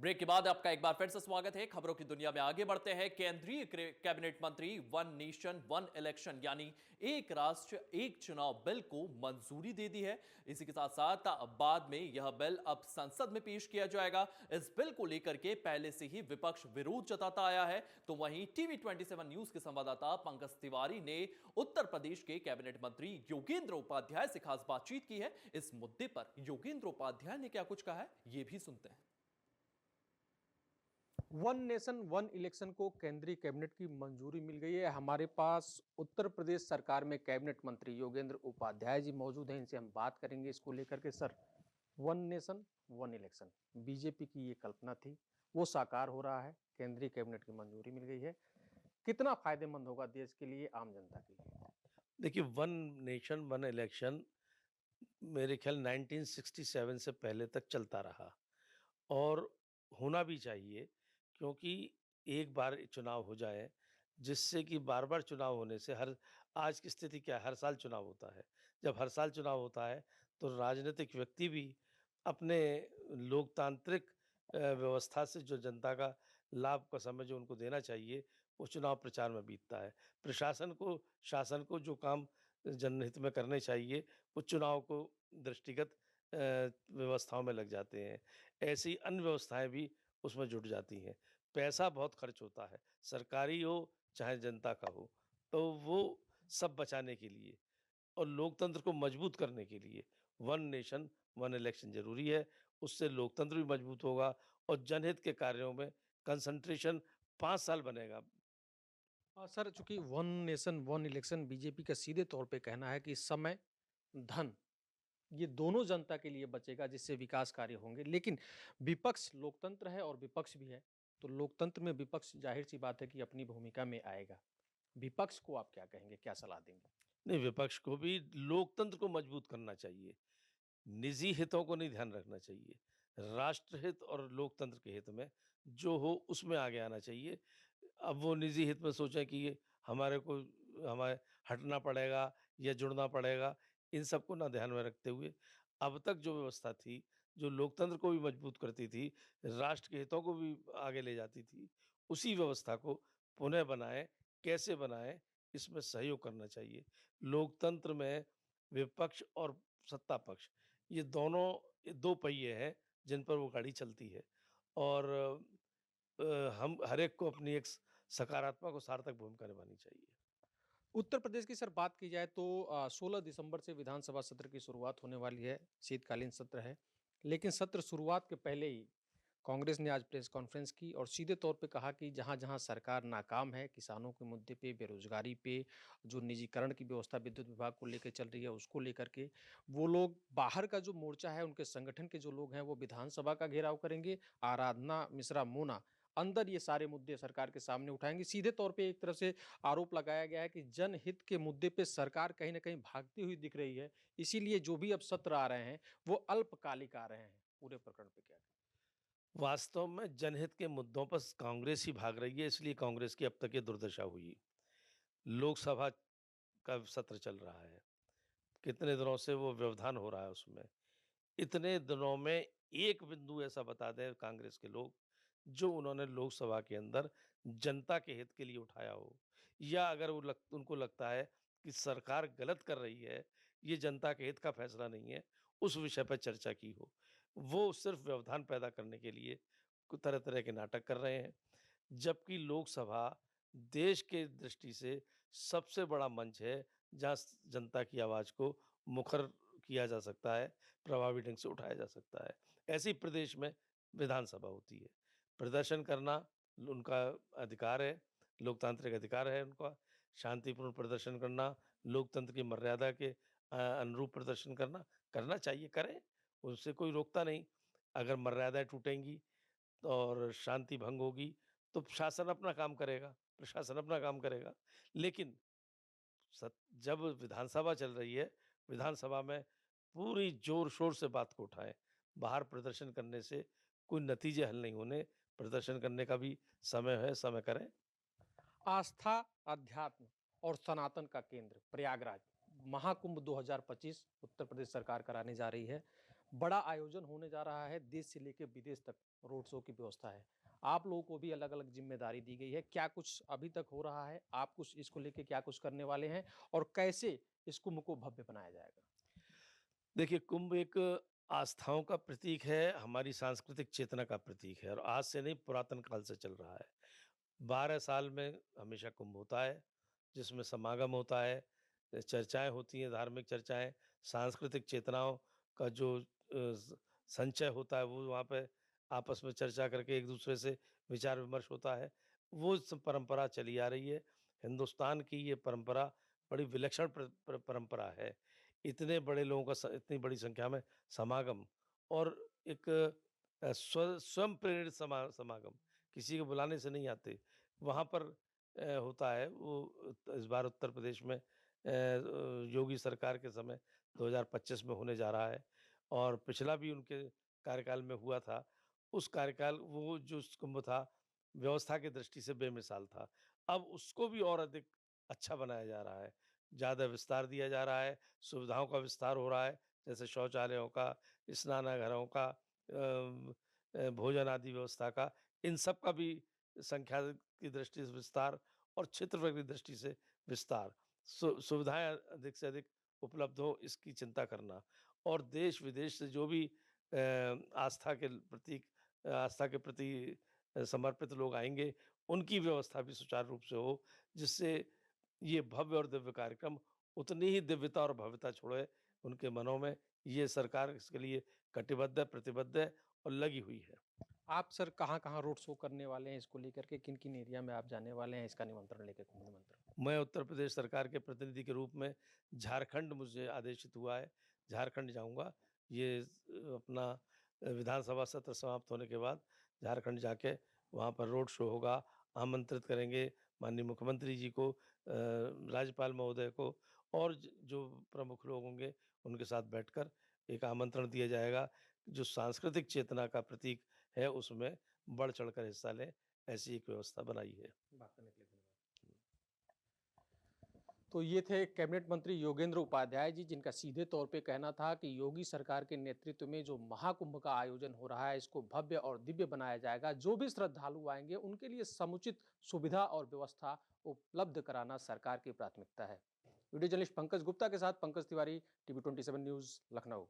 Break के बाद आपका एक बार फिर से स्वागत है। खबरों की दुनिया में आगे बढ़ते हैं। केंद्रीय कैबिनेट मंत्री वन नेशन वन इलेक्शन यानी एक राष्ट्र एक चुनाव बिल को मंजूरी दे दी है। इसी के साथ साथ बाद में यह बिल अब संसद में पेश किया जाएगा। इस बिल को लेकर के पहले से ही विपक्ष विरोध जताता आया है। तो वहीं टीवी 27 न्यूज के संवाददाता पंकज तिवारी ने उत्तर प्रदेश के कैबिनेट मंत्री योगेंद्र उपाध्याय से खास बातचीत की है। इस मुद्दे पर योगेंद्र उपाध्याय ने क्या कुछ कहा है, यह भी सुनते हैं। वन नेशन वन इलेक्शन को केंद्रीय कैबिनेट की मंजूरी मिल गई है। हमारे पास उत्तर प्रदेश सरकार में कैबिनेट मंत्री योगेंद्र उपाध्याय जी मौजूद हैं। इनसे हम बात करेंगे इसको लेकर के। Sir, one nation one election BJP की ये कल्पना थी, वो साकार हो रहा है। केंद्रीय कैबिनेट की मंजूरी मिल गई है। कितना फायदेमंद होगा देश के लिए, आम जनता के लिए? देखिए, वन नेशन वन इलेक्शन मेरे ख्याल 1967 से पहले तक चलता रहा और होना भी चाहिए, क्योंकि एक बार चुनाव हो जाए, जिससे कि बार-बार चुनाव होने से हर आज की स्थिति क्या है, हर साल चुनाव होता है। जब हर साल चुनाव होता है, तो राजनीतिक व्यक्ति भी अपने लोकतांत्रिक व्यवस्था से जो जनता का लाभ का समय जो उनको देना चाहिए, वो चुनाव प्रचार में बीतता है। प्रशासन को शासन को जो काम जनहित में करने चाहिए, वो चुनाव को दृष्टिगत व्यवस्थाओं में लग जाते हैं। ऐसी अन्य व्यवस्थाएँ भी उसमें जुट जाती हैं। पैसा बहुत खर्च होता है, सरकारी हो चाहे जनता का हो, तो वो सब बचाने के लिए और लोकतंत्र को मजबूत करने के लिए वन नेशन वन इलेक्शन ज़रूरी है। उससे लोकतंत्र भी मजबूत होगा और जनहित के कार्यों में कंसंट्रेशन 5 साल बनेगा। सर, चूंकि one nation one election BJP का सीधे तौर पे कहना है कि समय, धन, ये दोनों जनता के लिए बचेगा, जिससे विकास कार्य होंगे। लेकिन विपक्ष लोकतंत्र है और विपक्ष भी है, तो लोकतंत्र में विपक्ष जाहिर सी बात है कि अपनी भूमिका में आएगा। विपक्ष को आप क्या कहेंगे, क्या सलाह देंगे? नहीं, विपक्ष को भी लोकतंत्र को मजबूत करना चाहिए। निजी हितों को नहीं ध्यान रखना चाहिए। राष्ट्रहित और लोकतंत्र के हित में जो हो उसमें आगे आना चाहिए। अब वो निजी हित में सोचें कि ये हमारे को हमें हटना पड़ेगा या जुड़ना पड़ेगा, इन सबको ना ध्यान में रखते हुए अब तक जो व्यवस्था थी, जो लोकतंत्र को भी मजबूत करती थी, राष्ट्र के हितों को भी आगे ले जाती थी, उसी व्यवस्था को पुनः बनाएँ, कैसे बनाएँ, इसमें सहयोग करना चाहिए। लोकतंत्र में विपक्ष और सत्ता पक्ष, ये दोनों 2 पहिए हैं जिन पर वो गाड़ी चलती है और हम हर एक को अपनी एक सकारात्मक और सार्थक भूमिका निभानी चाहिए। उत्तर प्रदेश की सर बात की जाए तो 16 दिसंबर से विधानसभा सत्र की शुरुआत होने वाली है। शीतकालीन सत्र है, लेकिन सत्र शुरुआत के पहले ही कांग्रेस ने आज प्रेस कॉन्फ्रेंस की और सीधे तौर पे कहा कि जहां-जहां सरकार नाकाम है, किसानों के मुद्दे पे, बेरोजगारी पे, जो निजीकरण की व्यवस्था विद्युत विभाग को लेकर चल रही है, उसको लेकर के वो लोग बाहर का जो मोर्चा है, उनके संगठन के जो लोग हैं, वो विधानसभा का घेराव करेंगे। आराधना मिश्रा मोना अंदर ये सारे मुद्दे सरकार के सामने उठाएंगे। सीधे तौर पे एक तरफ से आरोप लगाया गया है कि जनहित के मुद्दे पे सरकार कहीं न कहीं भागती हुई दिख रही है। इसीलिए जो भी अब सत्र आ रहे हैं, वो अल्पकालिक आ रहे हैं। पूरे प्रकरण पे क्या कहें? वास्तव में जनहित के मुद्दों पर कांग्रेस ही भाग रही है, इसलिए कांग्रेस की अब तक ये दुर्दशा हुई। लोकसभा का सत्र चल रहा है, कितने दिनों से वो व्यवधान हो रहा है उसमें। इतने दिनों में एक बिंदु ऐसा बता दें कांग्रेस के लोग, जो उन्होंने लोकसभा के अंदर जनता के हित के लिए उठाया हो या अगर उनको लगता है कि सरकार गलत कर रही है, ये जनता के हित का फैसला नहीं है, उस विषय पर चर्चा की हो। वो सिर्फ व्यवधान पैदा करने के लिए तरह-तरह के नाटक कर रहे हैं। जबकि लोकसभा देश के दृष्टि से सबसे बड़ा मंच है, जहाँ जनता की आवाज़ को मुखर किया जा सकता है, प्रभावी ढंग से उठाया जा सकता है। ऐसे ही प्रदेश में विधानसभा होती है। प्रदर्शन करना उनका अधिकार है, लोकतांत्रिक अधिकार है उनका। शांतिपूर्ण प्रदर्शन करना, लोकतंत्र की मर्यादा के अनुरूप प्रदर्शन करना, करना चाहिए, करें, उससे कोई रोकता नहीं। अगर मर्यादाएँ टूटेंगी और शांति भंग होगी, तो शासन अपना काम करेगा, प्रशासन अपना काम करेगा। लेकिन जब विधानसभा चल रही है, विधानसभा में पूरी ज़ोर-शोर से बात को उठाएँ। बाहर प्रदर्शन करने से कोई नतीजे हल नहीं होने, प्रदर्शन करने का भी समय है, समय करें। आस्था, अध्यात्म और सनातन का केंद्र प्रयागराज महाकुंभ 2025 उत्तर प्रदेश सरकार कराने जा रही है। बड़ा आयोजन होने जा रहा है, देश से लेकर विदेश तक रोड शो की व्यवस्था है। आप लोगों को भी अलग-अलग ज़िम्मेदारी दी गई है। क्या कुछ अभी तक हो रहा है? आप कुछ इसको लेके क्या कुछ करने वाले हैं? और कैसे इस कुंभ को भव्य बनाया जाएगा? देखिए, कुंभ एक आस्थाओं का प्रतीक है, हमारी सांस्कृतिक चेतना का प्रतीक है और आज से नहीं पुरातन काल से चल रहा है। 12 साल में हमेशा कुंभ होता है, जिसमें समागम होता है, चर्चाएँ होती हैं, धार्मिक चर्चाएँ, सांस्कृतिक चेतनाओं का जो संचय होता है, वो वहाँ पे आपस में चर्चा करके एक-दूसरे से विचार-विमर्श होता है। वो परंपरा चली आ रही है। हिंदुस्तान की ये परंपरा बड़ी विलक्षण परंपरा है। इतने बड़े लोगों का इतनी बड़ी संख्या में समागम और एक स्वयं प्रेरित समागम, किसी को बुलाने से नहीं आते। वहाँ पर होता है वो इस बार उत्तर प्रदेश में योगी सरकार के समय 2025 में होने जा रहा है और पिछला भी उनके कार्यकाल में हुआ था। उस कार्यकाल वो जो कुंभ था, व्यवस्था की दृष्टि से बेमिसाल था। अब उसको भी और अधिक अच्छा बनाया जा रहा है। ज़्यादा विस्तार दिया जा रहा है, सुविधाओं का विस्तार हो रहा है, जैसे शौचालयों का, स्नानागारों का, भोजन आदि व्यवस्था का, इन सब का भी संख्या की दृष्टि से विस्तार और क्षेत्रफल की दृष्टि से विस्तार। सुविधाएँ अधिक से अधिक उपलब्ध हो इसकी चिंता करना और देश-विदेश से जो भी आस्था के प्रति समर्पित लोग आएँगे, उनकी व्यवस्था भी सुचारू रूप से हो, जिससे ये भव्य और दिव्य कार्यक्रम उतनी ही दिव्यता और भव्यता छोड़े उनके मनों में। ये सरकार इसके लिए कटिबद्ध है, प्रतिबद्ध है और लगी हुई है। आप सर कहाँ-कहाँ रोड शो करने वाले हैं इसको लेकर के? किन-किन एरिया में आप जाने वाले हैं इसका निमंत्रण लेके, कुंभ निमंत्रण? मैं उत्तर प्रदेश सरकार के प्रतिनिधि के रूप में झारखंड मुझे आदेशित हुआ है, झारखंड जाऊँगा। ये अपना विधानसभा सत्र समाप्त होने के बाद झारखंड जाके वहाँ पर रोड शो होगा। आमंत्रित करेंगे माननीय मुख्यमंत्री जी को, राज्यपाल महोदय को और जो प्रमुख लोग होंगे उनके साथ बैठकर एक आमंत्रण दिया जाएगा। जो सांस्कृतिक चेतना का प्रतीक है उसमें बढ़-चढ़ कर हिस्सा लें, ऐसी एक व्यवस्था बनाई है। बात करने के लिए धन्यवाद। तो ये थे कैबिनेट मंत्री योगेंद्र उपाध्याय जी, जिनका सीधे तौर पे कहना था कि योगी सरकार के नेतृत्व में जो महाकुंभ का आयोजन हो रहा है, इसको भव्य और दिव्य बनाया जाएगा। जो भी श्रद्धालु आएंगे, उनके लिए समुचित सुविधा और व्यवस्था उपलब्ध कराना सरकार की प्राथमिकता है। वीडियो जर्नलिस्ट पंकज गुप्ता के साथ पंकज तिवारी, टीवी 27 न्यूज़, लखनऊ।